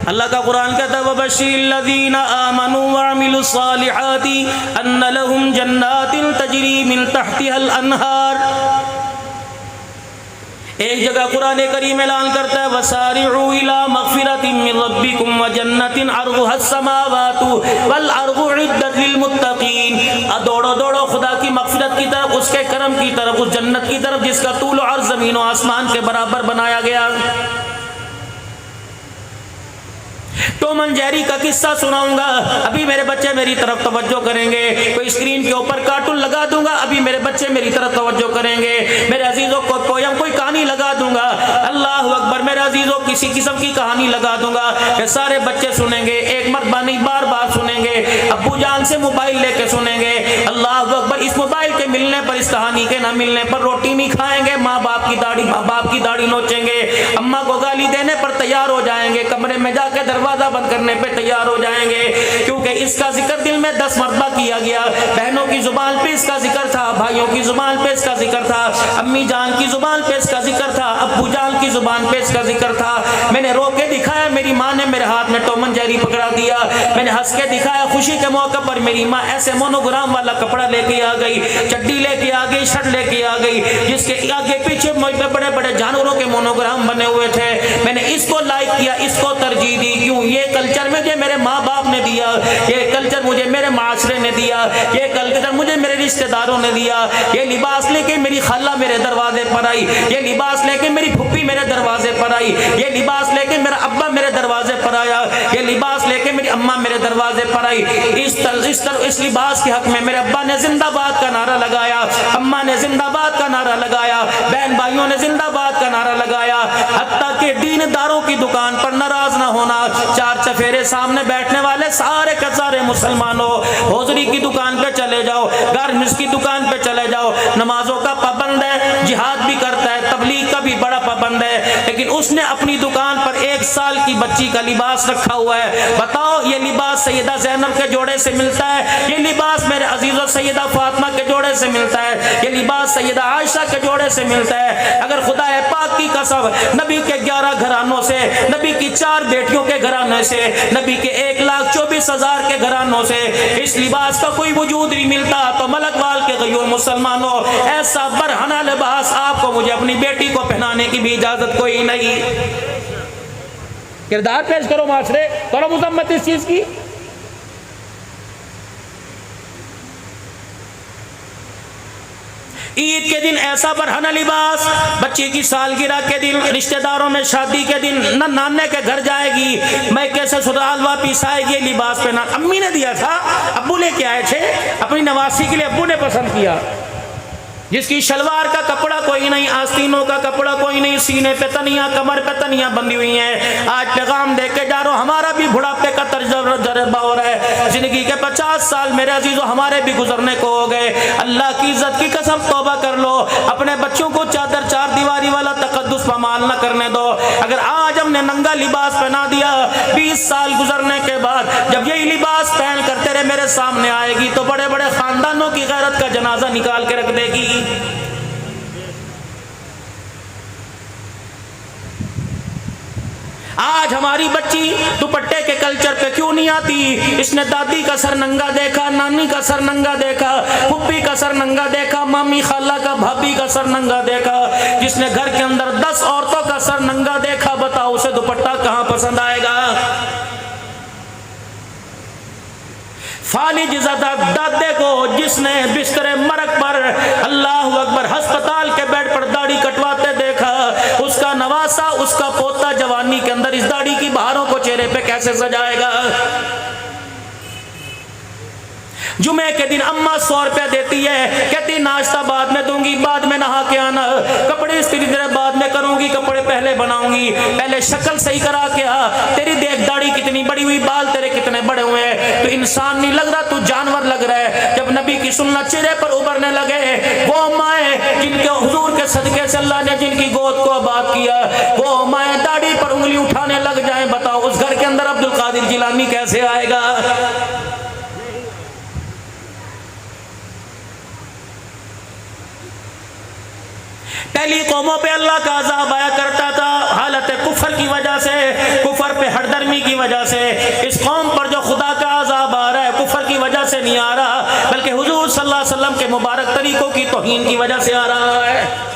अल्लाह का कुरान कहता है वबश्शिरिल्लज़ीना आमनू वअमिलुस्सालिहाति अन्न लहुम जन्नातिन तजरी मिन तहतिहल अनहार। एक जगह कुरान करीम ऐलान करता है वसारिउ इला मगफिरतिन मिन रब्बिकुम व जन्नतिन अर्दुहस समावातु वल अर्दु उद्दत लिल मुत्तकीन। दौड़ो दौड़ो खुदा की मगफिरत की तरफ, उसके करम की तरफ, उस जन्नत की तरफ जिसका तूल और ज़मीन और आसमान के बराबर बनाया गया। टॉम एंड जेरी का किस्सा सुनाऊंगा, अभी मेरे बच्चे मेरी तरफ तवज्जो करेंगे। कोई स्क्रीन के ऊपर कार्टून लगा दूंगा, अभी मेरे बच्चे मेरी तरफ तवज्जो करेंगे। मेरे अजीजों को पोयम कोई कहानी लगा दूंगा, अल्लाह अकबर, मेरे अजीजों किसी किस्म की कहानी लगा दूंगा, ये सारे बच्चे सुनेंगे, एक मरतबा नहीं बार बार सुनेंगे। अब्बू जान से मोबाइल लेके सुनेंगे, अल्लाह अकबर। इस मोबाइल के मिलने पर, इस कहानी के ना मिलने पर रोटी नहीं खाएंगे, माँ बाप की दाढ़ी नोचेंगे, अम्मा को गाली देने पर तैयार हो जाएंगे, कमरे में जाके दरवाजा बंद करने पे तैयार हो जाएंगे, क्योंकि इसका जिक्र दिल में 10 मरतबा किया गया। बहनों की जुबान पे इसका जिक्र था, भाइयों की जुबान पे इसका जिक्र था, अम्मी जान की जुबान पे इसका जिक्र था, अब्बू जान की जुबान पे इसका जिक्र था। मैंने रो के दिखाया, मेरी माँ ने मेरे हाथ में टॉम एंड जेरी पकड़ा दिया। मैंने हंस के दिखाया, खुशी के मौके पर मेरी माँ ऐसे मोनोग्राम वाला कपड़ा लेके आ गई, चड्डी लेके आ गई, शर्ट लेके आ गई, जिसके आगे पीछे बड़े बड़े जानवरों के मोनोग्राम बने हुए थे। मैंने इसको लाइक किया, इसको तरजीह दी। क्यों? ये कल्चर मुझे मेरे माँ बाप ने दिया, ये कल्चर मुझे मेरे माशरे ने दिया, ये कल्चर मुझे मेरे रिश्तेदारों ने दिया। ये लिबास लेके मेरी खाला मेरे दरवाजे पर आई, ये लिबास लेके मेरी फुप्पी मेरे दरवाजे पर आई, ये लिबास लेके मेरा अब्बा मेरे दरवाजे पर आया, ये लिबास लेके मेरी अम्मा मेरे दरवाजे पर आई। इस लिबास के हक में मेरे अब्बा ने जिंदाबाद का नारा लगाया, अम्मा ने जिंदाबाद का नारा लगाया, बहन भाइयों ने जिंदाबाद का नारा लगाया। हत्ता के दीनदारों की दुकान पर नाराज ना होना, चार चफेरे सामने बैठने वाले सारे के सारे मुसलमानों, होजरी की दुकान पे चले जाओ, गारमेंट्स की दुकान पे चले जाओ, नमाजों का पाबंद है, जिहाद भी करता है, तबलीग का भी बड़ा पाबंद है, लेकिन उसने अपनी दुकान पर 1 साल की बच्ची का लिबास रखा हुआ है। बताओ, ये लिबास सैयदा ज़ैनब के जोड़े से मिलता है, ये लिबास मेरे अजीज़ों सैयदा फातिमा के जोड़े से मिलता है, ये लिबास सैयदा आयशा के जोड़े से मिलता है। अगर खुदा पाक की कसम, नबी के 11 घरानों से, नबी की 4 बेटियों के घराने से, नबी के 1,24,000 के घरानों से इस लिबास का कोई वजूद नहीं मिलता, तो मलकवाल के गयूर मुसलमानों, ऐसा बरहना लिबास आपको मुझे अपनी बेटी को पहनाने की भी इजाजत कोई नहीं। किरदार पेश करो माशरे, करो मुजम्मत इस चीज की। ईद के दिन ऐसा बरहना लिबास, बच्ची की सालगिरह के दिन, रिश्तेदारों में शादी के दिन, न नाने के घर जाएगी, मैके से ससुराल वापिस आएगी, लिबास पहना। अम्मी ने दिया था, अब्बू लेके आए थे, अपनी नवासी के लिए अब्बू ने पसंद किया। जिसकी शलवार का कपड़ा कोई नहीं, आस्तीनों का कपड़ा कोई नहीं, सीने पे तनिया, कमर पे तनिया बंधी हुई है। आज पैगाम दे के जा रहा हूं, हमारा भी बुढ़ापे का तजुर्बा हो रहा है। जिंदगी के 50 साल मेरे अजीजों हमारे भी गुजरने को हो गए। अल्लाह की इज्जत की कसम, तौबा कर लो, अपने बच्चों को चादर 4 दीवारी वाला तकद्दुस पामाल न करने दो। अगर आज हमने नंगा लिबास पहना दिया, 20 साल गुजरने के बाद जब यही लिबास पहन कर तेरे मेरे सामने आएगी, तो बड़े बड़े खानदानों की गैरत का जनाजा निकाल के रख देगी। आज हमारी बच्ची दुपट्टे के कल्चर पे क्यों नहीं आती? इसने दादी का सर नंगा देखा, नानी का सर नंगा देखा, फुप्पी का सर नंगा देखा, मामी खाला का, भाभी का सर नंगा देखा। जिसने घर के अंदर 10 औरतों का सर नंगा देखा, बताओ उसे दुपट्टा कहां पसंद आएगा? फालिज दादे को जिसने बिस्तरे मरक पर, अल्लाह अकबर, अस्पताल के बेड पर दाढ़ी कटवाते देखा, उसका नवासा, उसका पोता जवानी के अंदर इस दाढ़ी की बहारों को चेहरे पे कैसे सजाएगा? जुमे के दिन अम्मा 100 रुपया देती है, कहती नाश्ता बाद में दूंगी, बाद में नहा के आना, कपड़े इस्त्री तेरे बाद में करूंगी, कपड़े पहले बनाऊंगी, पहले शक्ल सही करा के आ, तेरी देख दाढ़ी कितनी बड़ी हुई, बाल तेरे कितने बड़े हुए हैं, तो इंसान नहीं लग रहा, तू जानवर लग रहा है। जब नबी की सुन्नत चेहरे पर उभरने लगे, वो माए जिनके हुजूर के सदके से अल्लाह ने जिनकी गोद को आबाद किया, वो माए दाढ़ी पर उंगली उठाने लग जाए, बताओ उस घर के अंदर अब्दुल कादिर जिलानी कैसे आएगा? पहली कौमों पे अल्लाह का अज़ाब आया करता था हालत कुफर की वजह से, कुफर पे हरदर्मी की वजह से। इस कौम पर जो खुदा का अज़ाब आ रहा है कुफर की वजह से नहीं आ रहा, बल्कि हुजूर सल्लल्लाहु अलैहि वसल्लम के मुबारक तरीकों की तौहीन की वजह से आ रहा है।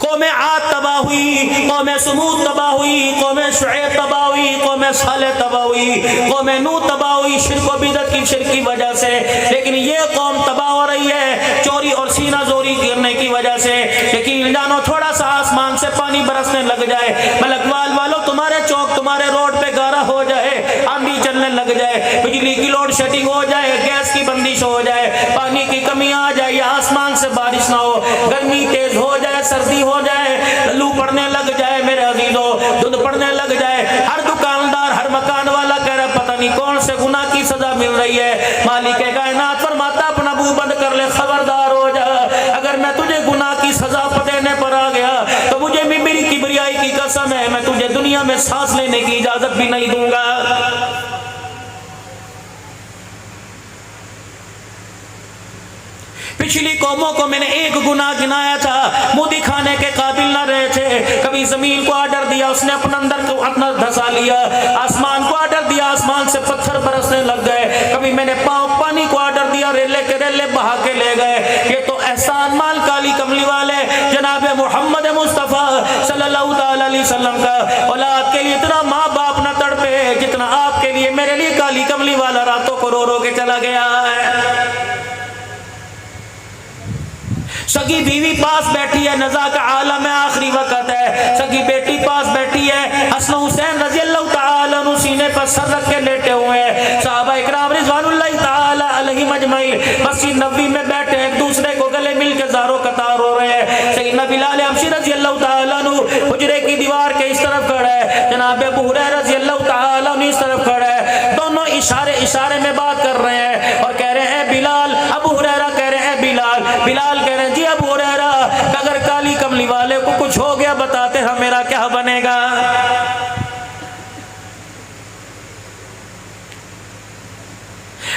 कौम आद तबाह हुई, कौम समूद तबाह हुई, कौम शुएब तबाह हुई, कौम सालेह तबाह हुई, कौम नूह तबाह हुई शिर्क व बिदअत की शिर्क की वजह से। लेकिन ये कौम तबाह हो रही है चोरी और सीना जोरी करने की वजह से। यकीन जानो थोड़ा सा आसमान से पानी बरसने लग जाए, मलकवाल वालों तुम्हारे चौक तुम्हारे रोड पे गारा हो जाए, आंधी चलने लग जाए, बिजली की लोड शेडिंग हो जाए, गैस की बंदिश हो जाए, पानी की कमी आ जाए, आसमान से बारिश ना हो, गर्मी तेज हो जाए, सर्दी हो जाए, लू पड़ने लग जाए, मेरे अजीजों धुंध पड़ने लग जाए, हर दुकानदार हर मकान वाला कह रहा पता नहीं कौन से गुनाह की सजा मिल रही है। मालिक कायनात फरमाता अपना मुंह बंद कर ले, खबरदार हो जा, अगर मैं तुझे गुनाह की सजा देने पर आ गया तो मुझे मेरी किबरियाई की कसम है मैं तुझे दुनिया में सांस लेने की इजाजत भी नहीं दूंगा। पिछली कौमों को मैंने एक गुनाह गिनाया था, मुंह दिखाने के काबिल न रहे थे। कभी जमीन को आर्डर दिया उसने अपने अंदर को अपना धसा लिया, आसमान को आर्डर दिया आसमान से पत्थर बरसने लग गए, कभी मैंने पानी को आर्डर दिया रेले के रेले बहा के ले गए। ये तो एहसान माल काली कमली वाले जनाब मोहम्मद मुस्तफ़ा सल्लल्लाहु अलैहि वसल्लम का औलाद के लिए इतना माँ बाप न तड़पे जितना आपके लिए मेरे लिए काली कमली वाला रातों को रो रो के चला गया है। सगी बीवी पास बैठी है, नज़ा का आलम है, आखिरी वक्त है, सगी बेटी पास बैठी है, हसन हुसैन रज़ी अल्लाह तआला अन्हु सीने पर सर रख के लेटे हुए हैं, सहाबा इकराम रिज़वानुल्लाहि तआला अलैहिम अजमईन मस्जिद नबवी में बैठे एक दूसरे को गले मिल के ज़ारो कतार हो रहे हैं। सैयदना बिलाल हबशी रज़ी अल्लाह तआला अन्हु हुजरे की दीवार के इस तरफ खड़ा है, जनाब अबू हुरैरा रज़ी अल्लाह तआला अन्हु इस तरफ खड़ा है, दोनों इशारे में बात कर रहे हैं और कह रहे हैं बिलाल, अबू हुरैरा कह रहे हैं बिलाल, बिलाल कह रहे हैं जी अबू हुरैरा अगर काली कमली वाले को कुछ हो गया बताते हम मेरा क्या बनेगा।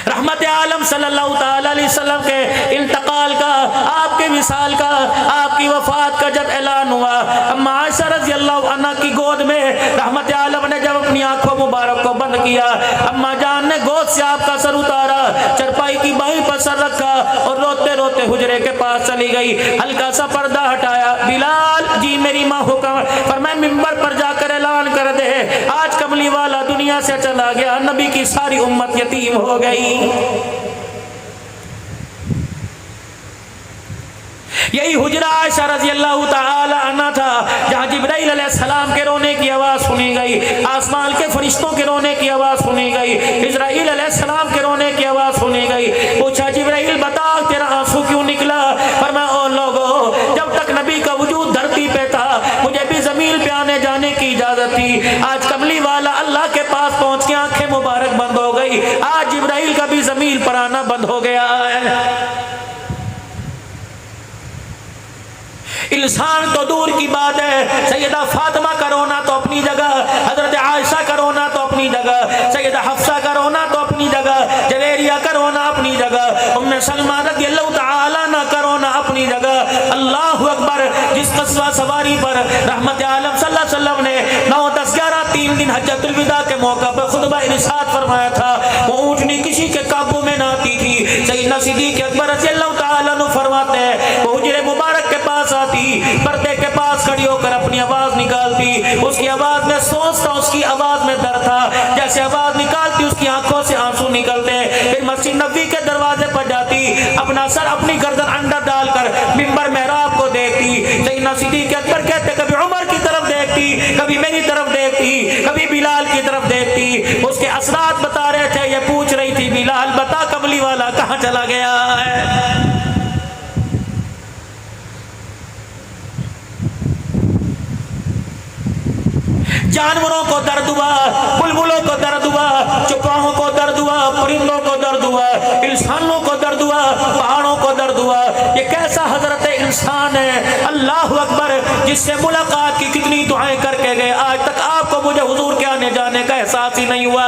रहमत आलम सल्लल्लाहु अलैहि वसल्लम के इंतकाल का, आपके विसाल का, आपकी वफात का जब ऐलान हुआ, अम्मा आयशा रज़ी अल्लाह अन्हा की गोद में रहमत आलम ने जब अपनी आंखों मुबारक को बंद किया, अम्मा जान ने गोद से आपका सर उतारा, चरपाई की बाहीं पर सर रखा और रोते रोते हुजरे के पास चली गई, हल्का सा पर्दा हटाया, बिलाल जी मेरी माँ हुक्म फरमाया मिंबर पर जाकर ऐलान कर दे आज कमली वाला दुनिया से चला गया, नबी की सारी उम्मत यतीम हो गई। यही हुजरा आयशा रज़ी अल्लाह तआला अन्हा था जहाँ जिब्राइल अलैहिस्सलाम के रोने की आवाज़ सुनी गई, आसमान के फरिश्तों के रोने की आवाज़ सुनी गई, इज़राइल अलैहिस्सलाम के रोने की आवाज़ सुनी गई। पूछा जिब्राइल बता तेरा आंसू क्यों निकला? फरमाया ओ लोगों जब तक नबी का वजूद धरती पे था मुझे भी ज़मीन पे आने जाने की इजाज़त थी, आज कमली वाला अल्लाह के पास पहुँच के आंखें मुबारक बंद हो गई, आज जिब्राइल का भी ज़मीन पर आना बंद हो गया है। इंसान तो दूर की बात है, सैयदा फातिमा का रोना तो अपनी जगह, हजरत आयशा का रोना तो अपनी जगह, सैयदा हफ्सा का रोना तो अपनी जगह, जवेरिया का रोना अपनी जगह, उम्मे सलमा रज़ियल्लाहु तआला अन्हा का रोना अपनी जगह। अल्लाहु अकबर। जिस कस्बा सवारी पर रहमत आलम सल्लल्लाहु अलैहि वसल्लम ने 9, 10, 11 3 दिन हज्जतुल विदा के मौका पर खुतबा इरशाद फरमाया था, वो ऊँटनी किसी के काबू में ना आती थी। सैयदना सिद्दीक़ अकबर रज़ियल्लाहु तआला अन्हु फरमाते हैं वो हुजरे मुबारक के पास आती, पर्दे के पास खड़ी होकर अपनी आवाज निकालती, उसकी आवाज में सोच था, उसकी आवाज में दर्द था, जैसे आवाज निकालती उसकी आंखों से आंसू निकलते। फिर मस्जिद नबवी के दरवाजे पर जाती, अपना सर अपनी गर्दन अंदर डालकर मिंबर मेहराब को देखती। सैयदना सिद्दीक़ अकबर कहते कभी उमर की तरफ देखती, कभी मेरी तरफ देखती, कभी बिलाल की तरफ देखती। उसके असरात बता रहे थे, ये पूछ रही थी बिलाल बता कमली वाला कहाँ चला गया है। जानवरों को दर्द हुआ, बुलबुलों को दर्द हुआ, चौपाहों को दर्द हुआ, परिंदों को दर्द हुआ, इंसानों को दर्द हुआ, पहाड़ों को दर्द हुआ। ये कैसा हजरत इंसान है, अल्लाह अकबर, जिससे मुलाकात की कितनी दुआएं करके गए, आज तक आपको मुझे हुजूर के आने जाने का एहसास ही नहीं हुआ।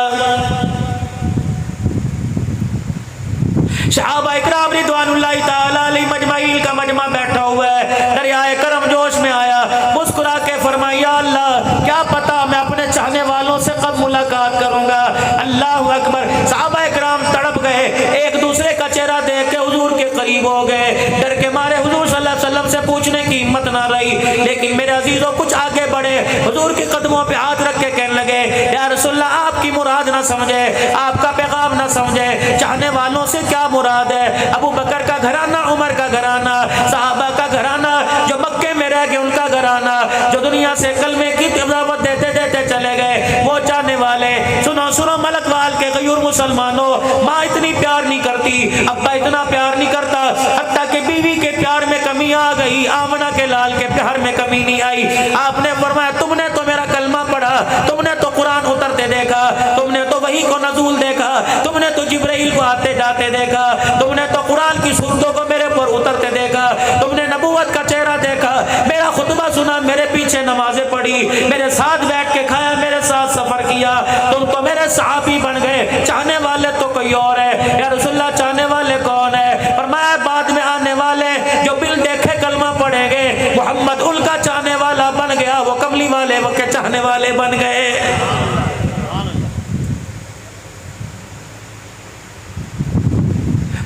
सहाबा इकराम रिदवानुल्लाहि ताला अलैहि मजमाइल का मजमा बैठा हुआ है, दरियाए करम जोश में आया, मुस्कुरा के फरमाया अल्लाह क्या पता मैं अपने चाहने वालों से कब मुलाकात करूंगा। अल्लाह अकबर। सहाबा इकराम तड़प गए, एक दूसरे का चेहरा देख के हुजूर के करीब हो गए, डर के मारे हुजूर सल्लल्लाहु अलैहि वसल्लम से पूछने की हिम्मत ना रही। लेकिन मेरे अजीजों कुछ आगे बढ़े, हुजूर के कदमों पे हाथ रख के कहने लगे या रसूलल्लाह आपकी मुराद ना समझे, आपका पैगाम ना समझे, चाहने वालों से क्या मुराद है। अबू बकर का घराना, उमर का घराना, सहाबा का घराना, जो मक्के में रह गए उनका घराना, जो दुनिया से कलमे की दावत देते देते चले गए, वो चाहने वाले। सुनो सुनो मलकवाल के गयूर मुसलमानों, माँ इतनी प्यार नहीं करती, अब्बा इतना प्यार नहीं करता, हत्ता कि बीवी के प्यार में कमी आ गई, आमना के लाल के प्यार में कमी नहीं आई। आपने फरमाया तुमने तो मेरा कलमा पढ़ा, तुमने तो कुरान उतरते देखा, तुमने तो वही को नज़ूल देखा, तुमने तो जिब्राइल को आते जाते देखा, तुमने तो कुरान की सूरतों को मेरे पर उतरते देखा, तुमने नबूवत का चेहरा देखा, मेरा खुतबा सुना, मेरे पीछे नमाजें पढ़ी, मेरे साथ बैठ के खाया, मेरे साथ सफर किया, तुम तो मेरे सहाबी बन गए। चाहने वाले तो कोई और है। या रसूलल्लाह चाहने वाले कौन है? फरमाया बाद में आने वाले जो बिल देखे कलमा पढ़ेंगे, मोहम्मद उनका चाहने वाला बन गया, वो कमली वाले वो के चाहने वाले बन गए।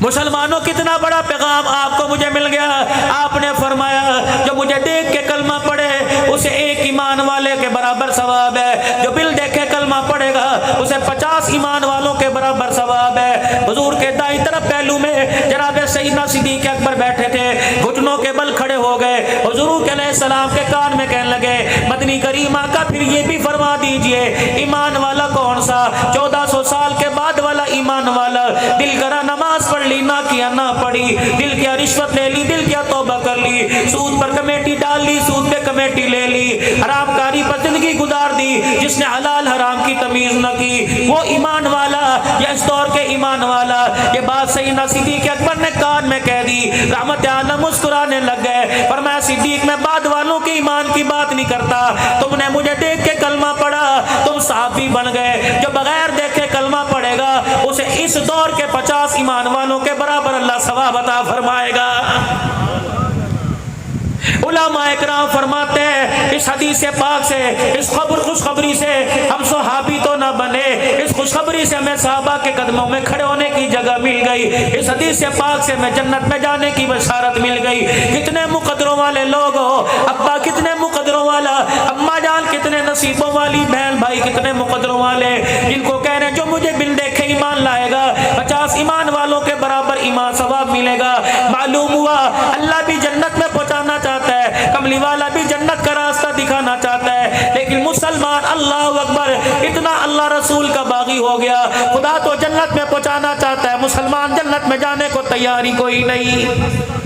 मुसलमानों कितना बड़ा पैगाम आपको मुझे मिल गया। आपने फरमाया जो मुझे देख के कलमा पढ़े उसे एक ईमान वाले के बराबर सवाब है, जो बिल देखे कलमा पढ़ेगा उसे 50 ईमान वालों के बराबर सवाब है। हुजूर के दाईं तरफ पहलू में जनाब सैयदना सिद्दीक अकबर बैठे थे, घुटनों के बल खड़े हो गए, हुजूर के अलैहिस्सलाम के कान में कहने लगे मदनी करीमा का फिर ये भी फरमा दीजिए ईमान वाला कौन सा? 1400 साल के बाद वाला ईमान वाला, दिल करा नमाज पढ़ ली, ना किया ना पढ़ी, दिल किया रिश्वत ले ली, दिल किया तौबा कर ली, सूद पर कमेटी डाल ली, सूद पे कमेटी ले ली, हरामकारी पर जिंदगी गुजार दी, जिसने हलाल हराम की तमीज न की, वो ईमान वाला या इस दौर के ईमान वाला। ये बात सैयदना सिद्दीक अकबर ने कान में कह दी, रहमत आलम मुस्कुराने लग गए। पर मैं सिद्दीक में बाद वालों के ईमान की बात नहीं करता, तुमने मुझे देख के कलमा पढ़ा, तुम सहाबी बन गए। जो बगैर देखे कलमा पढ़ेगा उसे इस दौर के 50 ईमान वालों के बराबर अल्लाह सवाब अता फरमाएगा। उलमा इकराम फरमाते हैं इस हदीस पाक से, इस खुशखबरी से हम सहाबी तो ना बने, इस खुशखबरी से हमें सहाबा के कदमों में खड़े होने की जगह मिल गई, इस हदीस पाक से हमें जन्नत में जाने की बशारत मिल गई। कितने मुकद्दरों वाले लोग हो, अब्बा कितने मुकद्दरों वाला, अम्मा जान कितने नसीबों वाली, बहन भाई कितने मुकद्दरों वाले, जिनको कह रहे हैं जो मुझे बिन देखे ईमान लाएगा 50 ईमान वालों के बराबर ईमान सवाब मिलेगा। मालूम हुआ अल्लाह भी जन्नत में पहुंचाना चाहता है, कमली वाला भी जन्नत का रास्ता दिखाना चाहता है, लेकिन मुसलमान अल्लाह अकबर इतना अल्लाह रसूल का बागी हो गया, खुदा तो जन्नत में पहुंचाना चाहता है, मुसलमान जन्नत में जाने को तैयारी कोई नहीं।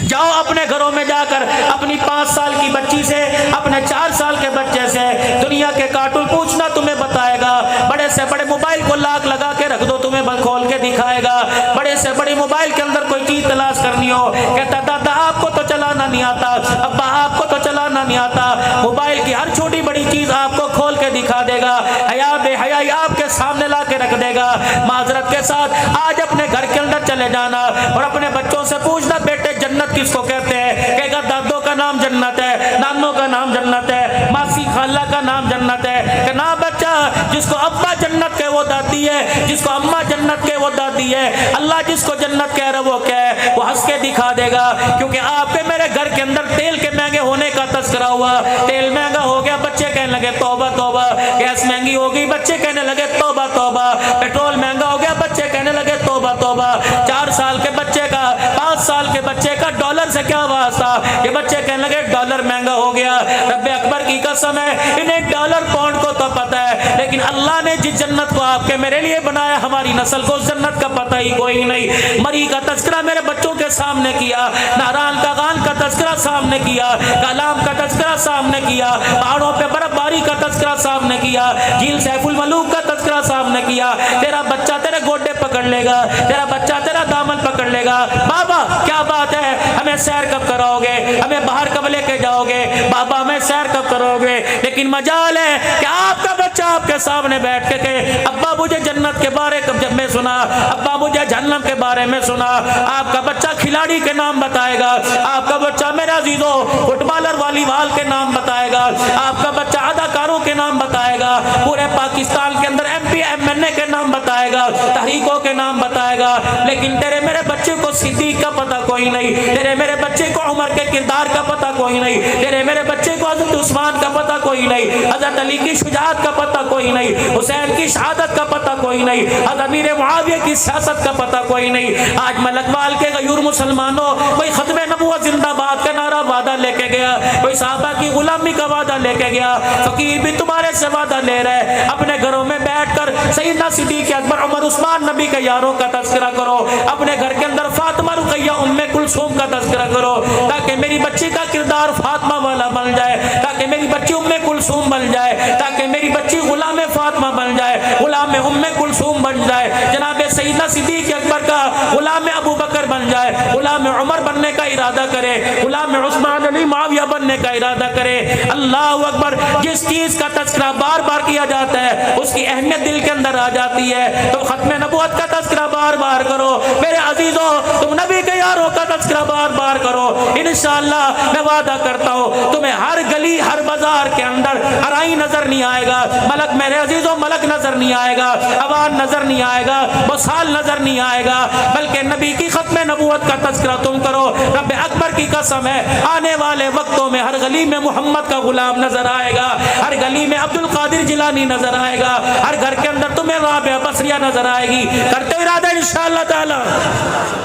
जाओ अपने घरों में जाकर अपनी 5 साल की बच्ची से, अपने 4 साल के बच्चे से दुनिया के कार्टून पूछना, तुम्हें बताएगा। बड़े से बड़े मोबाइल को लाक लगा के रख दो, तुम्हें खोल के दिखाएगा। बड़े से बड़े मोबाइल के अंदर कोई चीज तलाश करनी हो, कहता दादा आपको तो चलाना नहीं आता, अब्बा आपको तो चलाना नहीं आता। मोबाइल की हर छोटी बड़ी चीज आपको खोल के दिखा देगा, हया बेहयाई आपके सामने ला के रख देगा। माजरत के साथ आज अपने घर के अंदर चले जाना और अपने बच्चों से पूछना बेटे जन्नत किसको कहते हैं? कहेगा दादों का नाम जन्नत है, नानों का नाम जन्नत है, मासी खाला का नाम जन्नत है। कि ना बच्चा, जिसको अब्बा जन्नत के वो दादी है, जिसको अम्मा जन्नत के वो दादी है। अल्लाह जिसको जन्नत कह रहा वो क्या है, वो हंस के दिखा देगा। क्योंकि आपके मेरे घर के अंदर तेल के महंगे होने का तस्करा हुआ, तेल महंगा हो गया, बच्चे कहने लगे तौबा तौबा, गैस महंगी हो गई, बच्चे कहने लगे तौबा तौबा, पेट्रोल महंगा हो गया, बच्चे कहने लगे तौबा तौबा। 4 साल के बच्चे का, 5 साल के बच्चे का डॉलर से क्या वास्ता, ये बच्चे कहने लगे डॉलर महंगा हो गया। रब्बे अकबर की कसम है इन्हें डॉलर पाउंड को तो पता है, लेकिन अल्लाह ने जिस जन्नत को आपके मेरे लिए बनाया, हमारी नस्ल को उस जन्नत का पता ही कोई नहीं। मरी का तस्करा मेरे बच्चों के सामने किया, नारान का गान का तस्करा सामने किया, कलाम का तस्करा सामने किया, पहाड़ों पे बर्फबारी का तस्करा सामने किया, झील सैफुल मलूक का तस्करा सामने किया। तेरा बच्चा तेरे गोडे पकड़ लेगा, तेरा बच्चा तेरा दामन पकड़ कर लेगा, बाबा क्या बात है, हमें सैर कब कराओगे, हमें बाहर कब लेके जाओगे, बाबा हमें सैर कब करोगे। लेकिन मजाल है कि आपका बच्चा आपके सामने बैठ के अब्बा मुझे जन्नत के बारे में जब मैं सुना, अब्बा मुझे जहन्नम के बारे में सुना। आपका बच्चा खिलाड़ी के नाम बताएगा, आपका बच्चा मेरे अजीजों फुटबॉलर वॉलीबॉल के नाम बताएगा, आपका बच्चा अदाकारों के नाम बताएगा, पूरे पाकिस्तान के अंदर MP MNA के नाम बताएगा, तहरीकों के नाम बताएगा। लेकिन तेरे मेरे बच्चे को सिद्दीक का पता कोई नहीं, तेरे मेरे बच्चे को उमर के किरदार का पता कोई नहीं, तेरे मेरे बच्चे को हजरत उस्मान का पता कोई नहीं, हजरत अली की शुजाअत का पता कोई नहीं, हुसैन की शहादत का पता कोई नहीं, हजरत अमीर मुआविया की सियासत का पता कोई नहीं। आज मलकवाल के गयूर मुसलमानों कोई खत्मे नबूवत जिंदाबाद का नारा वादा लेके गया, कोई साहबा की गुलामी का वादा लेके गया, फकीर भी तुम्हारे से वादा ले रहे। अपने घरों में बैठकर सैयदना सिद्दीक अकबर उमर उस्मान नबी के यारों का तज़किरा करो, अपने घर के अंदर फातिमा रुकैया उम्मे कुलसूम का तज़किरा करो, ताकि मेरी बच्ची का किरदार फातिमा वाला बन जाए, ताकि मेरी बच्ची उम्मे कुलसूम बन जाए, ताकि मेरी बच्ची गुलाम फातिमा बन जाए, गुलाम उम्मे कुलसूम बन जाए, जनाब सैयदना सिद्दीक अकबर का गुलाम अबू बकर बन जाए, गुलाम उमर बनने का इरादा करे, गुलाम उस्मान अली मुआविया बनने का इरादा करे। अल्लाह अकबर। जिस चीज का तज़किरा बार बार किया जाता है उसकी अहमियत दिल के अंदर आ जाती है। तो खत्म नबूवत का तज़किरा बार बार करो मेरे अजीजों, तुम नबी के यारों का तज़किरा बार बार करो। इंशाअल्लाह मैं वादा करता हूँ तुम्हें हर गली हर बाजार के अंदर अराई नजर नहीं आएगा, मलक मेरे अजीजों मलक नजर नहीं आएगा, अवान नजर नहीं आएगा, बसाल नजर नहीं आएगा, बल्कि नबी की खत्म नबूवत का तज़किरा तुम करो। रब अकबर की कसम है आने वाले वक्तों में हर गली में मोहम्मद का गुलाम नजर आएगा, हर गली में अब्दुल कादिर जिलानी नजर आएगा, हर घर के अंदर तुम्हें राबिया बसरिया नजर आएगी। करते इरादा इंशाअल्लाह ताला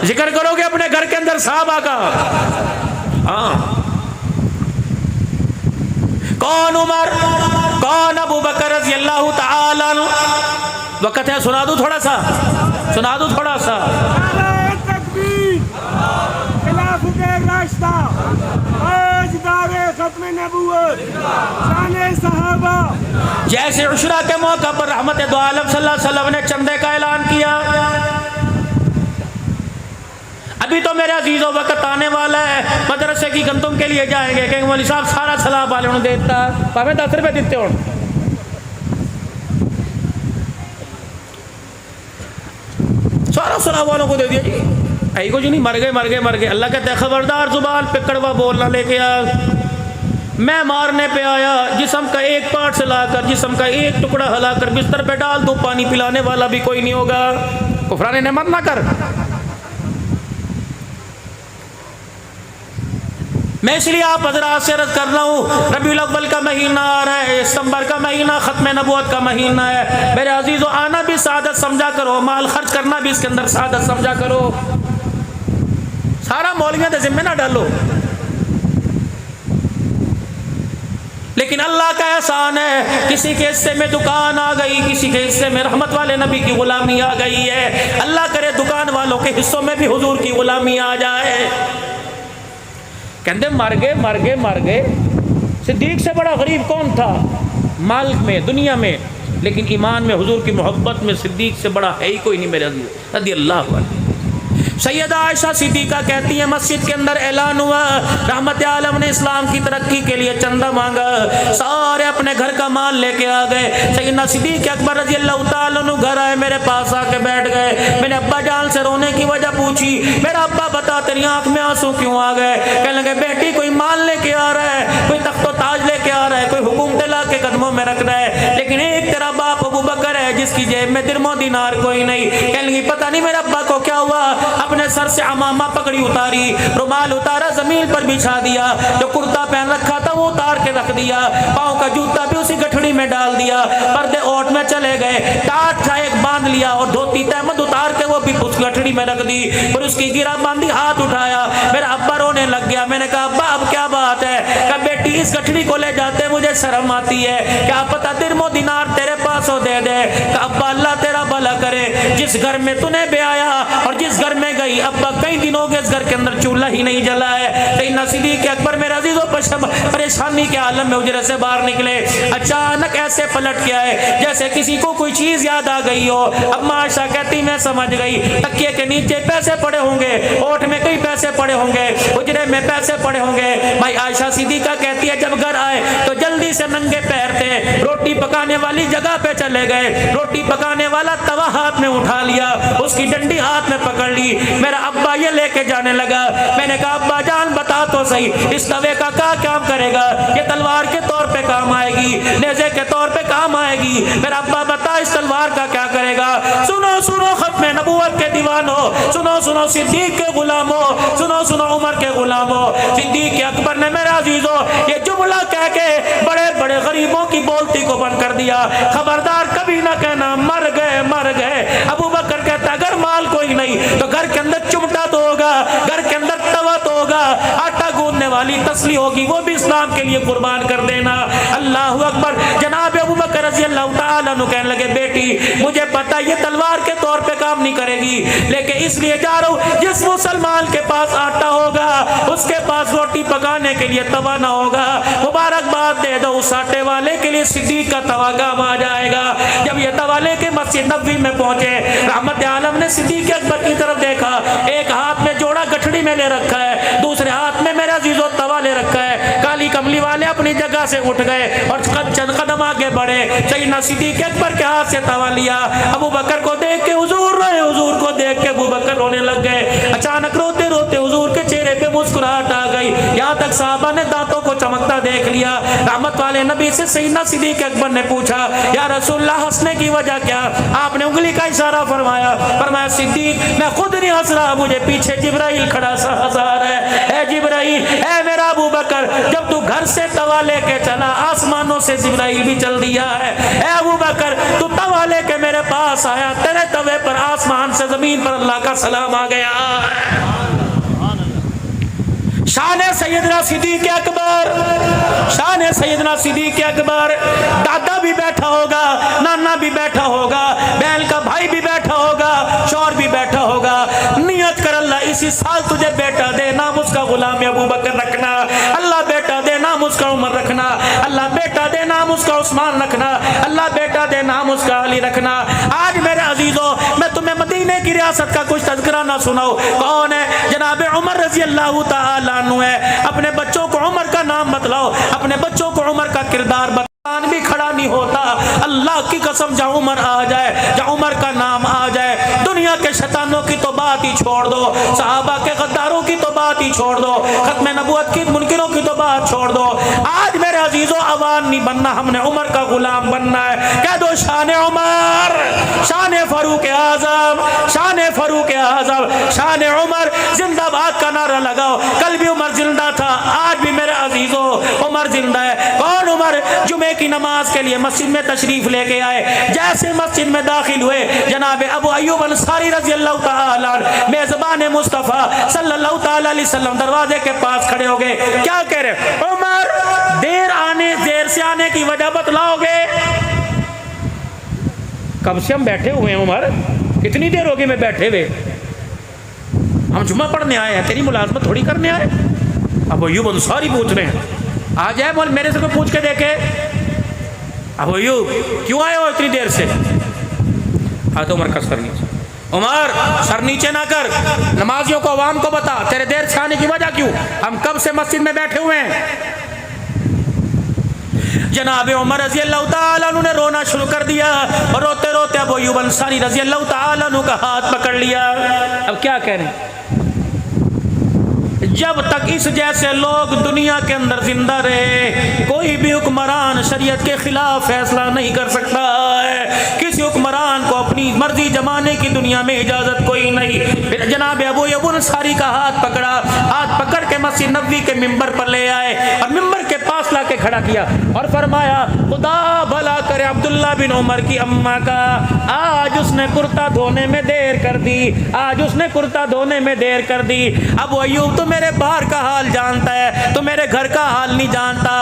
जिक्र करोगे अपने घर के अंदर साहबा का। हाँ, कौन उमर कौन अबू बकर रज़ी अल्लाह ताला अन्हु। वक्त है सुना दूं थोड़ा सा, सुना दूं थोड़ा सा। जैसे उशरा के मौका पर रहमत दो आलम सल्लल्लाहु अलैहि वसल्लम ने चंदे का ऐलान किया, अभी तो मेरे अजीजों वक्त आने वाला है मदरसे की गंदुम के लिए जाएंगे, कहेंगे मौलवी साहब सारा सलाह वाले देता भावे 10 रुपये देते हो, सारा सलाह वालों को दे दिया जी, आई को जी नहीं, मर गए मर गए मर गए। अल्लाह कहते हैं खबरदार जुबान पे कड़वा बोलना लेके आ, मैं मारने पे आया, जिस्म का एक पार्ट से लाकर जिस्म का एक टुकड़ा हिलाकर बिस्तर पे डाल दूं, पानी पिलाने वाला भी कोई नहीं होगा। कुफरान नेमत ना कर। मैं इसलिए आप हजरात से अर्ज कर रहा हूँ, रबीउल अव्वल का महीना आ रहा है, सितंबर का महीना खत्म नबूवत का महीना है। मेरे अजीजों आना भी सादत समझा करो, माल खर्च करना भी इसके अंदर सादत समझा करो, सारा मौलवियों के जिम्मे ना डालो। लेकिन अल्लाह का एहसान है, किसी के हिस्से में दुकान आ गई, किसी के हिस्से में रहमत वाले नबी की गुलामी आ गई है। अल्लाह करे दुकान वालों के हिस्सों में भी हुजूर की गुलामी आ जाए। कहते मर गए मर गए मर गए। सिद्दीक से बड़ा गरीब कौन था माल में दुनिया में, लेकिन ईमान में हुजूर की मोहब्बत में सिद्दीक से बड़ा है ही कोई नहीं मेरे रज़ी अल्लाह अन्हा। सैयदा आयशा सिद्दीका कहती है मस्जिद के अंदर ऐलान हुआ, रहमत आलम ने इस्लाम की तरक्की के लिए चंदा मांगा, सारे अपने घर का माल लेके आ गए। सैयदना सिद्दीक अकबर रज़ी अल्लाह तआला अन्हु घर आए, मेरे पास आके बैठ गए। मैंने अब्बा जान से रोने की वजह पूछी, मेरा अब्बा बता तेरी आंख में आंसू क्यों आ गए? कहने लगे बेटी कोई माल लेके आ रहा है, कोई तख्तो ताज लेके आ रहा है, कोई हुकूमत ला के कदमों में रख रहा है, लेकिन एक तेरा बाप अबू बकर है जिसकी जेब में दिरमो दिनार कोई नहीं। कहने लगी पता नहीं मेरे अब्बा को क्या हुआ, अपने सर से अमामा पकड़ी उतारी, रुमाल उतारा जमीन पर बिछा दिया, जो कुर्ता पहन रखा था वो उतार के रख दिया, पाँव का जूता भी उसी गठड़ी में डाल दिया, पर्दे ओट में चले गए, टाट सा एक बांध लिया और धोती तहमद उतार के वो भी उस गठड़ी में रख दी, और उसकी गिरा बांधी, हाथ उठाया। मेरा अब्बा रोने लग गया। मैंने कहा अब्बा अब क्या बात है? कहा बेटी भाई इस गठड़ी को ले जाते मुझे शर्म आती है, क्या पता दिरमो दिनार तेरे पास हो दे दे। अब्बा अल्लाह तेरा भला करे, जिस घर में तूने ब्याया और जिस घर में गई अब्बा कई दिनों के इस घर के अंदर चूल्हा ही नहीं जला है। सैयदना सिद्दीक़ अकबर मेरे अजीजों परेशानी के आलम में उजरे से बाहर निकले। अचानक ऐसे पलट के आए जैसे किसी को कोई चीज याद आ गई हो। अम्मा आयशा कहती मैं समझ गई, तकिए के नीचे पैसे पड़े होंगे, ओठ में कई पैसे पड़े होंगे, उजरे में पैसे पड़े होंगे। भाई आयशा सिद्दीक़ा कहती है जब घर आए तो जल्दी से नंगे पैर थे रोटी पकाने वाली जगह पे चले गए, रोटी पकाने वाला तवा हाथ में उठा लिया, उसकी डंडी हाथ में पकड़ ली। मेरा अब्बा ये लेके जाने लगा। मैंने कहा अब्बा जान बता तो सही, इस तवे का क्या काम करेगा? ये तलवार के तौर पे काम आएगी, नेज़े के तौर पे काम आएगी। मेरा अब्बा बता इस तलवार का क्या करेगा? सुनो सुनो खत्म नबूवत के दीवानो, सुनो सुनो सिद्दीक के गुलामो, सुनो सुनो उमर के गुलामो। सिद्दीक अकबर ने मेरा अजीजों ये जुमला कह के बड़े बड़े गरीबों की बोलती को बंद कर दिया। खबरदार कभी ना कहना मर गए मर गए। अबू बकर कहता अगर माल कोई नहीं तो घर के अंदर चिमटा तो होगा, घर के अंदर तवा तो होगा, आटा गूंदने वाली तसली होगी, वो भी इस्लाम के लिए कुर्बान कर देना। अल्लाह अकबर। जनाब अबू बकर रज़ी अल्लाह तआला अन्हु कहने लगे बेटी मुझे पता ये तलवार के तौर पे काम नहीं करेगी, लेकिन इसलिए जा रहा हूँ जिस मुसलमान के पास आटा होगा उसके पास रोटी पकाने के लिए तवा ना होगा, मुबारकबाद दे दो उस आटे वाले के लिए सिद्दीक का तवा काम आ जाएगा। जब ये तवा लेके मस्जिद नबवी में पहुंचे, रहमत आलम ने सिद्दीक अकबर की तरफ देखा, एक हाथ में जोड़ा गठड़ी में ले रखा है, दूसरे हाथ में मेरा अजीजों तवा ले रखा है। काली कमली वाले अपनी जगह से उठ गए और चंद कदम आगे बढ़े। सैयदना सिद्दीक अकबर के हाथ से तवा लिया। अबू बकर को देख के हुजूर रोए, हुजूर को देख के अबू बकर रोने लग गए। अचानक रोते रोते हुजूर के चेहरे पे मुस्कुराहट आ गई, यहाँ तक साहबा ने दांतों को चमकता देख लिया। रहमत वाले नबी से सैयदना सिद्दीक अकबर ने पूछा या रसूलल्लाह हंसने की वजह क्या? आपने उंगली का इशारा फरमाया। फरमाया सिद्दीक मैं खुद नहीं हंस रहा, मुझे पीछे जिब्राइल खड़ा सा हंसा रहा है। ए जिब्राइल, ए मेरा अबू बकर, जब तू घर से तवा लेके चला आसमानों से जिब्राइल भी चल दिया है। ए अबू बकर तू तवा लेके मेरे पास आया, तेरे तवे पर आसमान से जमीन पर अल्लाह का सलाम आ गया। शान सैयदना सिद्दीक अकबर, शान सैयदना सिद्दीक अकबर। दादा भी बैठा होगा, नाना भी बैठा होगा, बहन का भाई भी बैठा होगा, शौहर भी बैठा होगा। नियत कर अल्लाह इसी साल तुझे बेटा दे, नाम उसका गुलाम अबू बकर रखना। अल्लाह बेटा दे, नाम उसका उमर रखना। अल्लाह बेटा दे, नाम उसका उस्मान रखना। अल्लाह बेटा दे, नाम उसका अली रखना। आज मेरे अजीजों मैं तुम्हें मदीने की रियासत का कुछ तज़किरा ना सुनाऊं। कौन है? जनाब उमर रज़ी अल्लाह तआला अन्हु है। अपने बच्चों को उमर का नाम बतलाओ, अपने बच्चों को उमर का किरदार बतान भी खड़ा नहीं होता। अल्लाह की कसम जहाँ उमर आ जाए, जहाँ उमर का नाम आ जाए, दुनिया के शैतानों की तो बात ही छोड़ दो, सहाबा के गद्दारों की तो बात ही छोड़ दो, खत्म नबूवत की मुनकिरों की तो बात छोड़ दो। आज मेरे अजीजों अवान नहीं बनना, हमने उमर का गुलाम बनना है। कह दो शान उमर, शान फारूक आजम, शान फारूक आजम, शान उमर जिंदाबाद का नारा लगाओ। कल भी उमर जिंदा था, आज भी मेरे अजीजों उमर जिंदा है। कौन उमर? जुमे की नमाज के लिए मस्जिद में तशरीफ लेके आए। जैसे मस्जिद में दाखिल हुए जनाब अबू अय्यूब अंसारी रज़ी अल्लाह तआला अन्हु मेज़बान मुस्तफ़ा सल्लल्लाहु तआला अलैहि वसल्लम दरवाजे के पास खड़े हो गए। क्या कह रहे? उमर देर से आने की वजह बतलाओगे? कब से हम बैठे हुए हैं उमर, कितनी देर होगी मैं बैठे हुए? हम जुम्मा पढ़ने आए हैं, तेरी मुलाजमत थोड़ी करने आए। अब अय्यूब अंसारी पूछ रहे हैं, आ जाए बोल मेरे से कोई पूछ के देखे। अब अय्यूब क्यों आए हो इतनी देर से? हाँ तो उमर का सर नीचे। उमर सर नीचे ना कर, नमाजियों को अवाम को बता तेरे देर से आने की वजह क्यों? हम कब से मस्जिद में बैठे हुए हैं। जनाब उमर रज़ी अल्लाह तआला अन्हु ने रोना शुरू कर दिया और रोते रोते अबू अय्यूब अंसारी रज़ी अल्लाह तआला अन्हु का हाथ पकड़ लिया। अब क्या कह रहे हैं? जब तक इस जैसे लोग दुनिया के अंदर जिंदा रहे, कोई भी हुक्मरान शरीयत के खिलाफ फैसला नहीं कर सकता है। किसी हुक्मरान को अपनी मर्जी जमाने की दुनिया में इजाजत कोई नहीं। फिर जनाब अबू अय्यूब अंसारी का हाथ पकड़ा, हाथ पकड़ के मस्जिद नबवी के मिंबर पर ले आए और मिंबर के पास ला के खड़ा किया और फरमाया खुदा भला करे अब्दुल्ला बिन उमर की अम्मा का, आज उसने कुर्ता धोने में देर कर दी, आज उसने कुर्ता धोने में देर कर दी। अबू अय्यूब तो मेरे बाहर का हाल जानता है, तो मेरे घर का हाल नहीं जानता।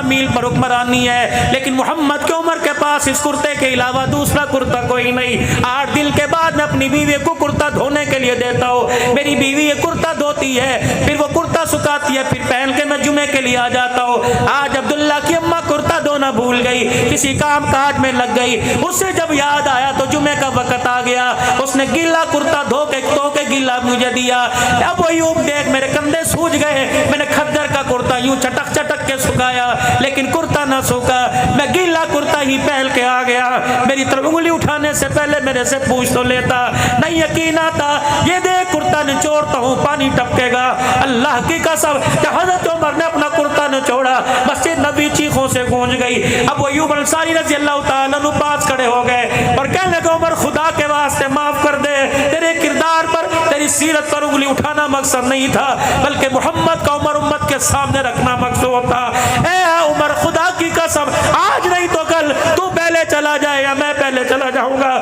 मील पर हुक्मरानी है, लेकिन मोहम्मद की उम्र के पास इस कुर्ते के अलावा दूसरा कुर्ता कोई नहीं। 8 दिन के बाद मैं अपनी बीवी को कुर्ता धोने के लिए देता हूँ। मेरी बीवी ये कुर्ता धोती है, फिर वो कुर्ता सुखाती है, फिर पहन के मैं जुमे के लिए आ जाता हूँ। आज अब्दुल्ला की अम्मा कुर्ता धोना भूल गई, किसी काम काज में लग गई। उससे जब याद आया तो जुमे का वक्त आ गया, उसने गीला कुर्ता धो के गीला मुझे दिया। अब वो यूं देख मेरे कंधे सूज गए, मैंने खद्दर का कुर्ता यूं चटक चटक के सुखाया, लेकिन कुर्ता ना सूखा। मैं गीला कुर्ता ही पहन के आ गया। मेरी तरफ उंगली उठाने से पहले मेरे से पूछ तो लेता, नहीं यकीन आता। ये देख कुर्ता निचोड़ता हूँ, पानी टपकेगा। अल्लाह की कसम, हज़रत उमर ने अपना कुर्ता निचोड़ा, मस्जिद नबी चीखों से गूंज गई। अब वो यूब अंसारी रज़ी अल्लाह तआला अन्हु पास खड़े हो गए और कहने लगे, उमर खुदा के वास्ते माफ कर दे, तेरे किरदार पर, तेरी सीरत पर उंगली उठाना मकसद नहीं था, बल्कि मोहम्मद का उमर उम्मत के सामने रखना मकसद था। ए उमर, खुदा की कसम, आज नहीं तो कल तू पहले चला जाए या मैं पहले चला जाऊंगा।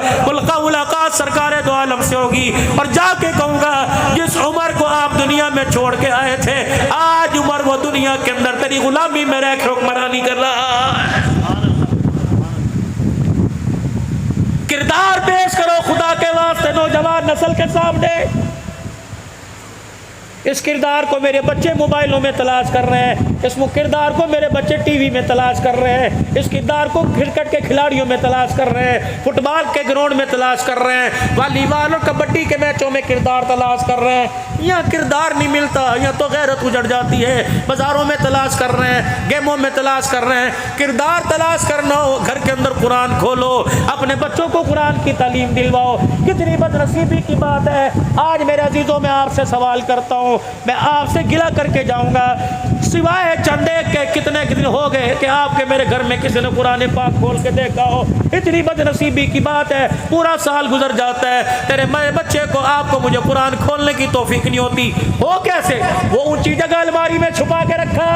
मुलाकात सरकार दो आलम से होगी और जाके कहूंगा, जिस उमर को आप दुनिया में छोड़ के आए थे, आज उमर वो दुनिया के अंदर तेरी गुलामी में रह के हुक्मरानी कर रहा है। किरदार पेश करो खुदा के वास्ते नौजवान नस्ल के सामने। इस किरदार को मेरे बच्चे मोबाइलों में तलाश कर रहे हैं, इस किरदार को मेरे बच्चे टीवी में तलाश कर रहे हैं, इस किरदार को क्रिकेट के खिलाड़ियों में तलाश कर रहे हैं, फुटबॉल के ग्राउंड में तलाश कर रहे हैं, वॉलीबॉल और कबड्डी के मैचों में किरदार तलाश कर रहे हैं। यहाँ किरदार नहीं मिलता, यहाँ तो गैरत उजड़ जाती है। बाजारों में तलाश कर रहे हैं, गेमों में तलाश कर रहे हैं। किरदार तलाश करना हो, घर के अंदर कुरान खोलो, अपने बच्चों को कुरान की तालीम दिलवाओ। कितनी बदनसीबी की बात है। आज मेरे अजीजों, मैं आपसे सवाल करता हूँ, मैं आपसे गिला करके जाऊंगा, सिवाय चंदे के कितने दिन हो गए कि आपके मेरे घर में किसी ने कुरान पाक खोल के देखा हो। इतनी बदनसीबी की बात है, पूरा साल गुजर जाता है, तेरे मेरे बच्चे को, आपको, मुझे कुरान खोलने की तौफीक नहीं होती। हो कैसे? वो ऊंची जगह अलमारी में छुपा के रखा।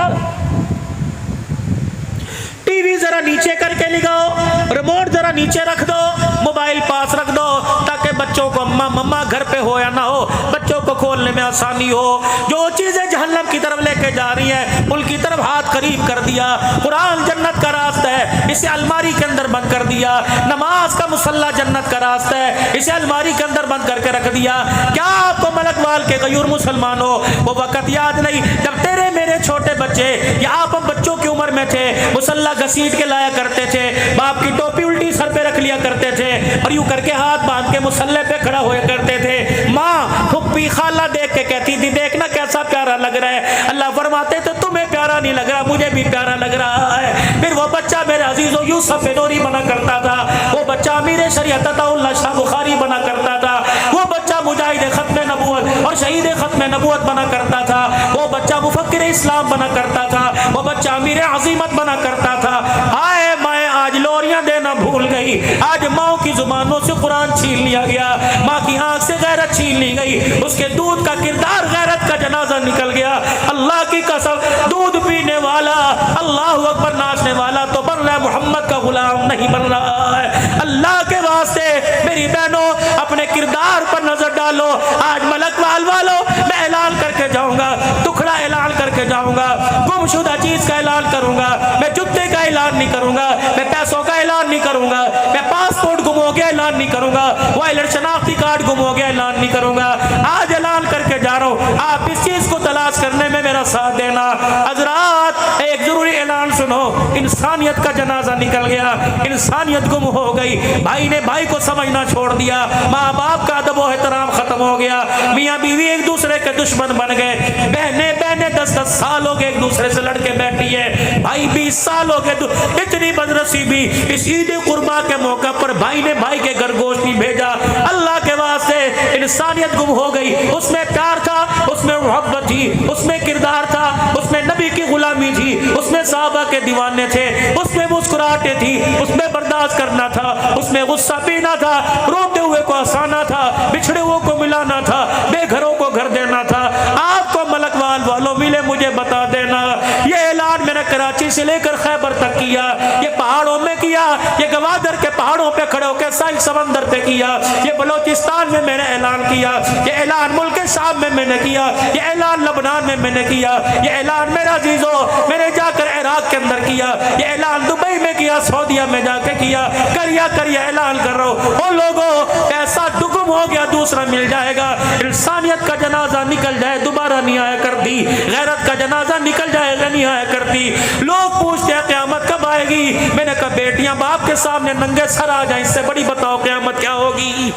टीवी जरा नीचे करके लगाओ, रिमोट जरा नीचे रख दो, मोबाइल पास रख दो, ताकि बच्चों को अम्मा मम्मा घर पे हो या ना हो, बच्चों को खोलने में आसानी हो। जो चीजें जहन्नम की तरफ लेके जा रही हैं, उनकी तरफ हाथ करीब कर दिया। कुरान जन्नत का रास्ता है, इसे अलमारी के अंदर बंद कर दिया। नमाज का मुसल्ला जन्नत का रास्ता है, इसे अलमारी के अंदर बंद करके रख दिया। क्या आपको मलकवाल के गयूर मुसलमान हो, वो वक़्त याद नहीं जब तेरे मेरे छोटे बच्चे या आप हम बच्चों की उम्र में थे, मुसल्ला घसीट के लाया करते थे, बाप की टोपी उल्टी सर पे रख लिया करते थे और यूं करके हाथ बांध के मुसल्ले पे खड़ा होया करते थे। माँ फुप्पी खाला देख के कहती थी, देखना कैसा प्यारा लग रहा है। अल्लाह फरमाते थे, तुम्हें प्यारा नहीं लग रहा, मुझे भी प्यारा लग रहा है। फिर वो बच्चा मेरे अजीजों यूसुफ बेनूरी बना करता था, वो बच्चा अमीर शरीयत अताउल्लाह शाह बुखारी बना करता था, वो बच्चा मुजाहिद खत्म नबूवत और शहीद खत्म नबूवत बना करता था, वो बच्चा मुफक्किर इस्लाम बना करता था, वो बच्चा अमीर अजीमत बना करता था। हाय मैं आज लोरियां देना भूल गई, आज माँ की जुबानों से कुरान छीन लिया गया, माँ की आंख से गैरत छीन ली गई, उसके दूध का किरदार गैरत का जनाजा निकल गया। अल्लाह की कसम, दूध पीने वाला, अल्लाह अकबर नाचने वाला तो बन रहा है, मोहम्मद का गुलाम नहीं बन रहा है। अल्लाह के वास्ते मेरी बहनों, अपने किरदार पर नजर डालो। आज मलकवाल वालों, मैं ऐलान करके जाऊंगा, टुकड़ा ऐलान करके जाऊंगा, गुमशुदा चीज का ऐलान करूंगा, मैं जूते का ऐलान नहीं करूंगा, मैं पैसों का ऐलान नहीं करूंगा, मैं पासपोर्ट गुम हो गया ऐलान नहीं करूंगा, वायलेट शनाख्ती कार्ड गुम हो गया ऐलान नहीं करूंगा। आज ऐलान करके जा रहा हूं, आप इस चीज को तलाश करने में मेरा साथ देना। हजरात, एक जरूरी ऐलान सुनो, इंसानियत का जनाजा निकल गया, इंसानियत गुम हो गई, भाई ने भाई को समझना छोड़ दिया, माँ बाप का अदब और एहतराम खत्म हो गया, मियाँ बीवी एक दूसरे के दुश्मन बन गए, बहने बहने 10-10 साल हो गए एक दूसरे से लड़के बैठी है, भाई 20 साल हो गए। इतनी बदनसीबी, इस ईद कुर्बा के मौका पर भाई ने भाई के घर गोश्त नहीं भेजा। अल्लाह के वास्ते इंसानियत गुम हो गई, उसमें प्यार था, उसमें मोहब्बत थी, उसमें किरदार था, उसमें नबी की गुलामी थी, उसमें साहबा के दीवाने थे, उसमें मुस्कुराहटें थी, उसमें बर्दाश्त करना था, उसमें गुस्सा पीना था, रोते हुए को हंसाना था, बिछड़े हुए को मिलाना था, बेघरों को घर देना था। आपको मलकवाल वालों मिले, मुझे बता देना। ये ऐलान मैंने कराची से लेकर खैबर तक किया, ये पहाड़ों में किया, ये गवादर के पहाड़ों पे खड़े होकर साहिल समंदर पे किया, ये बलोचिस्तान में मैंने ऐलान किया, ये ऐलान मुल्क शाम में मैंने किया, ये ऐलान लबनान में मैंने किया, ये ऐलान मेरा अजीजों मैंने जाकर इराक के अंदर किया, ये ऐलान दुबई में किया, सऊदीया में जाके किया, करिया ऐलान कर रहा हूं ओ लोगों, ऐसा दुगुम हो गया दूसरा मिल जाएगा। इंसानियत का जनाजा निकल जाए दोबारा नहीं आया करती, गैरत का जनाजा निकल जाएगा नहीं आया करती। लोग पूछते हैं क़यामत कब आएगी? मैंने कहा बेटियां बाप के सामने नंगे सर आ जाए, इससे बड़ी बताओ क़यामत क्या होगी।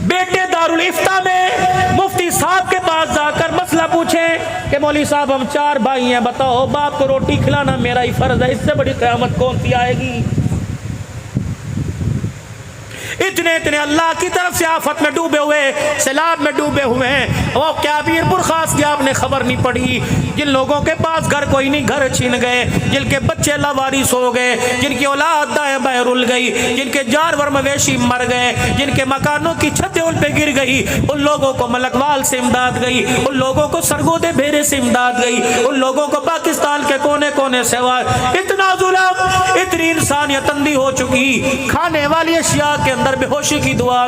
बेटे दारुल इफ्ता में मुफ्ती साहब के पास जाकर मसला पूछे कि मौलवी साहब हम 4 भाई हैं, बताओ बाप को रोटी खिलाना मेरा ही फर्ज है, इससे बड़ी क़यामत कौन सी आएगी। इतने अल्लाह की तरफ से आफत में डूबे हुए, सैलाब में डूबे हुए हैं। वो क्या बीरपुर खास की आपने खबर नहीं पड़ी, जिन लोगों के पास घर कोई नहीं, घर छीन गए, जिनके बच्चे लावारिस हो गए, जिनकी औलाद दाएं बाएं रुल गई, जिनके जानवर मवेशी मर गए, जिनके मकानों की छतें उन पे गिर गई, उन लोगों को मलकवाल से इमदाद गई, उन लोगों को सरगोदे भेरे से इमदाद गई, उन लोगों को पाकिस्तान के कोने कोने से इतना जुल्म, इतनी इंसानियत अंधी हो चुकी। खाने वाली अशिया के अंदर बेहोशी की दवा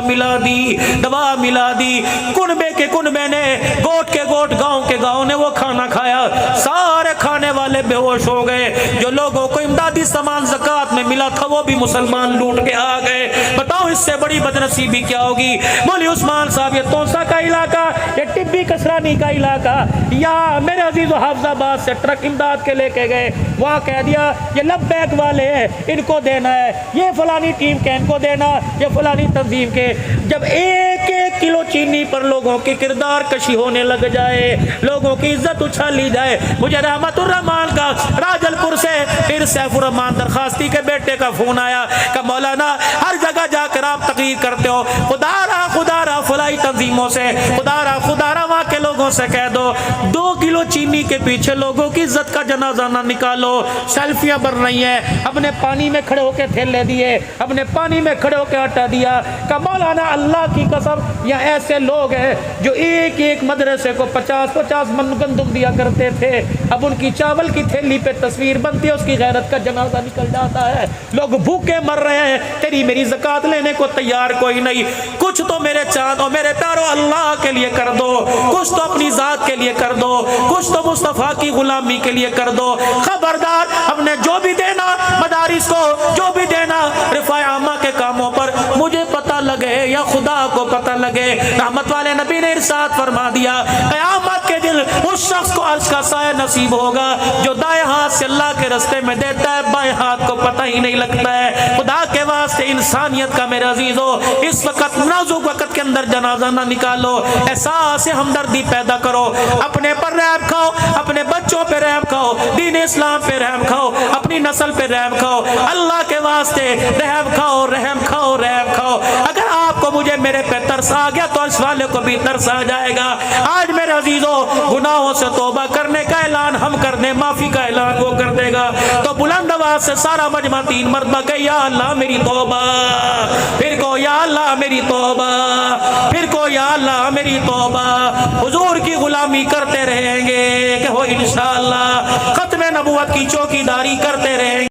मिला दी, कुनबे के कुनबे ने, गोट के गोट, गांव के गांव ने वो खाना खाया, सारे खाने वाले बेहोश हो गए। जो लोगों को इमदादी सामान ज़कात में मिला था वो भी मुसलमान लूट के आ गए। बताओ इससे बड़ी बदनसीबी क्या होगी। मौलवी उस्मान साहब ये तोसा का इलाका, ये टिब्बी कसरानी का इलाका, या मेरे अजीज हाफिजाबाद से ट्रक इमदाद के लेके गए, वहाँ कह दिया ये लब्बैक वाले हैं इनको देना है, ये फलानी टीम के इनको देना, ये फलानी तंजीम के। जब 1-1 किलो चीनी पर लोगों की किरदार कशी होने लग जाए, लोगों की इज्जत उछाली जाए। मुझे रहमतुर रहमान का राजलपुर से फिर सैफुर रहमान दरखास्ती के बेटे का फोन आया कि मौलाना हर जगह जाकर आप तकरीर करते हो, खुदारा फलाई तंजीमों से, खुदारा वहाँ के लोगों से कह दो 2 किलो चीनी के पीछे लोगों की इज्जत का जनाजा ना निकालो। सेल्फियां बन रही हैं, अपने पानी में खड़े होकर थैले दिए, अपने पानी में खड़े होकर आटा दिया। का मौलाना अल्लाह की कसम या ऐसे लोग हैं जो एक मदरसे को 50-50 मन गंदुम दिया करते थे, अब उनकी चावल की थैली पे तस्वीर बनती है, उसकी गैरत का जनाजा निकल जाता है। लोग भूखे मर रहे हैं, तेरी मेरी ज़कात लेने को तैयार कोई नहीं। कुछ तो मेरे चाँद और मेरे प्यारो अल्लाह के लिए कर दो, कुछ तो अपनी ज़ात के लिए कर दो, कुछ तो मुस्तफ़ा की गुलामी के लिए कर दो। खबरदार, हमने जो भी देना मदारिस को, जो भी देना रिफ़ाए आमा के कामों पर, मुझे पता लगे या खुदा को पता लगे। रहमत वाले नबी ने इरशाद फरमा दिया, क़यामत के दिन उस शख्स को अर्श का साया नसीब होगा जो दाएं हाथ से अल्लाह के रास्ते में देता है, बाएं हाथ को पता ही नहीं लगता है। खुदा के वास्ते इंसानियत का मेरे अजीजों, इस वक्त नाजुक वक्त के अंदर जनाजा ना निकालो, एहसास हमदर्दी पैदा करो, अपने पर रहम खाओ, अपने बच्चों पे रहम खाओ, दीन इस्लाम पे रहम खाओ, अपनी नस्ल पे रहम खाओ, अल्लाह के वास्ते रहम खाओ, रहम खाओ, रहम खाओ। अगर आपको मुझे मेरे पे तरस आ गया तो इस वाले को भी तरस आ जाएगा। आज मेरे अजीजों, गुनाहों से तौबा करने का ऐलान हम कर दें, माफी का ऐलान वो कर देगा। तो बुलंद आवाज से सारा मजमा 3 मरतबा कहे, या अल्लाह मेरी तौबा, फिर को या अल्लाह मेरी तौबा, फिर को या अल्लाह मेरी तौबा। हुजूर की गुलामी करते रहेंगे कि हो इंशाअल्लाह खत्म नबुवत की चौकीदारी करते रहेंगे।